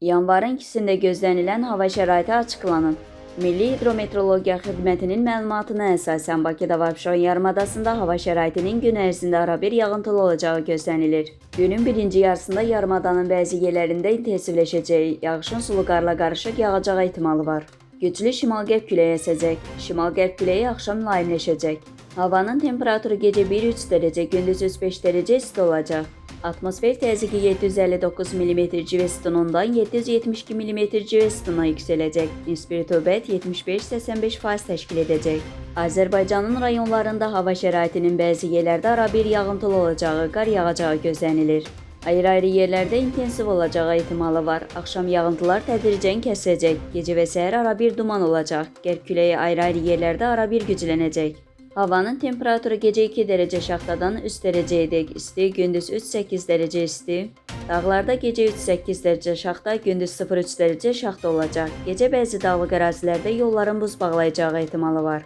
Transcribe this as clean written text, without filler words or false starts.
Yanvarın 2-sində gözlənilən hava şəraiti açıqlanıb. Milli Hidrometeorologiya Xidmətinin məlumatına əsasən Bakıda və Abşeron yarımadasında hava şəraitinin gün ərzində arabir yağıntılı olacağı gözlənilir. Günün birinci yarısında yarımadanın bəzi yerlərində intensivləşəcəyi, yağışın sulu qarla qarışıq yağacağı ehtimalı var. Güclü şimal-qərb küləyi əsəcək. Şimal-qərb küləyi axşam mülayimləşəcək. Havanın temperaturu gecə 1-3 dərəcə, gündüz 3-5 dərəcə isti olacaq. Atmosfer təzyiqi 759 mm civə sütunundan 772 mm civə sütununa yüksələcək. Nisbi rütubət 75-85% təşkil edəcək. Azərbaycanın rayonlarında hava şəraitinin bəzi yerlərdə arabir yağıntılı olacağı, qar yağacağı gözlənilir. Ayrı-ayrı yerlərdə intensiv olacağı ehtimalı var. Axşam yağıntılar tədricən kəsiləcək. Gecə və səhər arabir duman olacaq. Qərb küləyi ayrı-ayrı yerlərdə arabir güclənəcək. Havanın temperaturu gecə 2 dərəcə şaxtadan 3 dərəcəyədək isti, gündüz 3-8 dərəcə isti. Dağlarda gecə 3-8 dərəcə şaxta, gündüz 0-3 dərəcə şaxta olacaq. Gecə bəzi dağlıq ərazilərdə yolların buz bağlayacağı ehtimalı var.